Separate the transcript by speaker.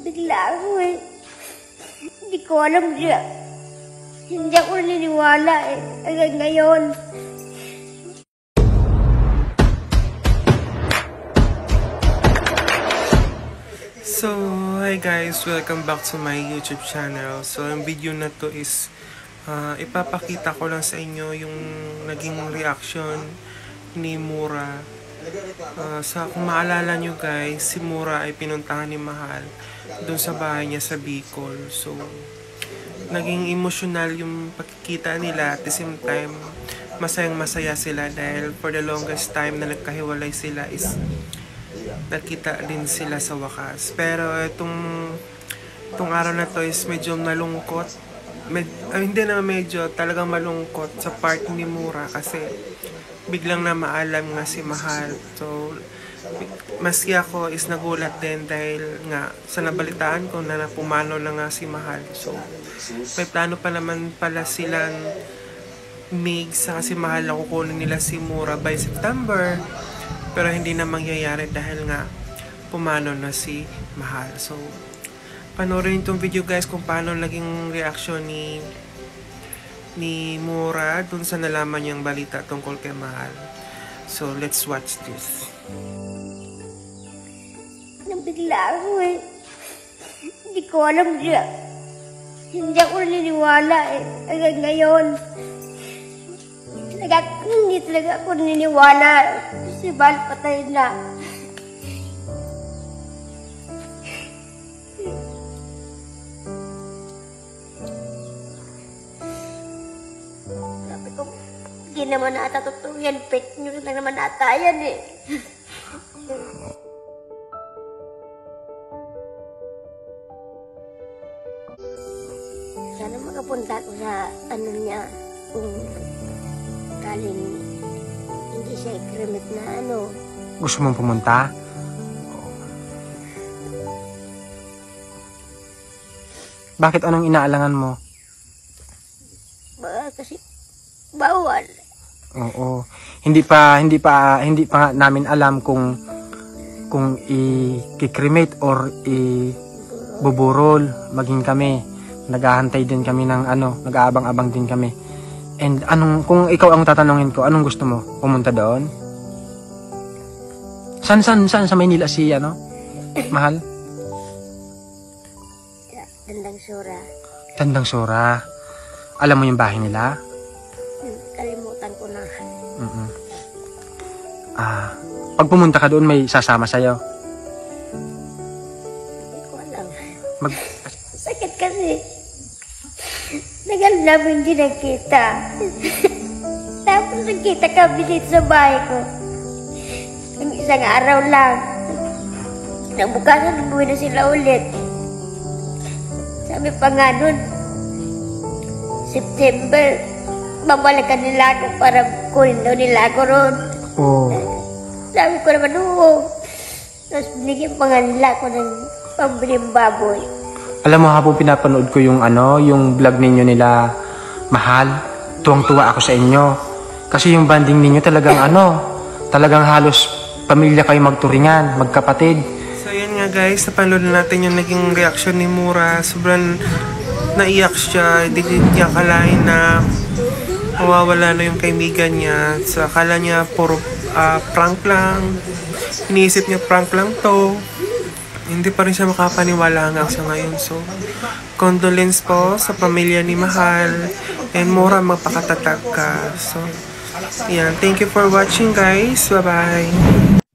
Speaker 1: Nabigla ako eh. Hindi ko alam siya. Hindi ako naniniwala eh. Hanggang ngayon.
Speaker 2: So, hi guys! Welcome back to my YouTube channel. So, ang video na to is ipapakita ko lang sa inyo yung naging reaction ni Mura. Kung maalala nyo guys, si Mura ay pinuntahan ni Mahal doon sa bahay niya sa Bicol. So, naging emotional yung pagkikita nila at the same time, masayang-masaya sila dahil for the longest time na nagkahiwalay sila is nakita din sila sa wakas. Pero itong araw na to is medyo malungkot. Hindi na medyo, talagang malungkot sa part ni Mura kasi biglang na maalam nga si Mahal. So, maski ako is nagulat din dahil nga sa nabalitaan ko na pumanaw na nga si Mahal. So, may plano pa naman pala silang Mig sa si Mahal na kukunin nila si Mura by September. Pero hindi na mangyayari dahil nga pumanaw na si Mahal. So, panoorin itong video guys kung paano naging reaksyon ni Mura dun sa nalaman niyang balita tungkol kay Mahal. So, let's watch this.
Speaker 1: Nabigla ako eh. Hindi ko alam siya. Hindi ako naniniwala eh. Hanggang ngayon. Hindi talaga ako naniniwala. Si Mahal patay na. Sabi ko, hindi naman ata totoo yan. Fake news lang naman ata yan eh. Sana makapunta ko sa ano niya, kung kaling hindi siya i-cremate na ano.
Speaker 3: Gusto mong pumunta? Bakit anong inaalangan mo?
Speaker 1: Kasi bawal.
Speaker 3: Oo. Hindi pa nga namin alam kung i-cremate or i-buburol. Maging kami. Naghahantay din kami ng nag-aabang-abang din kami. And kung ikaw ang tatanungin ko, anong gusto mo? Pumunta doon? Saan sa Maynila si Mahal?
Speaker 1: Tandang Sora.
Speaker 3: Tandang Sora. Alam mo yung bahay nila?
Speaker 1: Kalimutan ko na.
Speaker 3: Pag pumunta ka doon, may sasama sa'yo?
Speaker 1: Hindi ko alam. Sakit kasi. Nagal namin hindi nagkita. Tapos nagkita kami dito sa bahay ko. Ang isang araw lang. Nabukasan, umuwi na sila ulit. Sabi pa nga nun, September, babalikan nila ako para kunin daw nila ako ron.
Speaker 3: Oo.
Speaker 1: Sabi ko naman, oo. Tapos binigyan pa nga nila ako ng pambiling baboy.
Speaker 3: Alam mo, habang pinapanood ko yung vlog ninyo nila Mahal, tuwang-tuwa ako sa inyo. Kasi yung banding ninyo talagang halos pamilya kayo magturingan, magkapatid.
Speaker 2: So, yan nga guys, napanood na natin yung naging reaction ni Mura. Sobrang naiyak siya, hindi niya akalain na mawawala na yung kaibigan niya. So, akala niya puro prank lang. Iniisip niya prank lang to. Hindi pa rin siya makapaniwala hanggang sa ngayon. So, condolence po sa pamilya ni Mahal. And Mura, magpakatatag ka. So, yan. Thank you for watching guys. Bye-bye.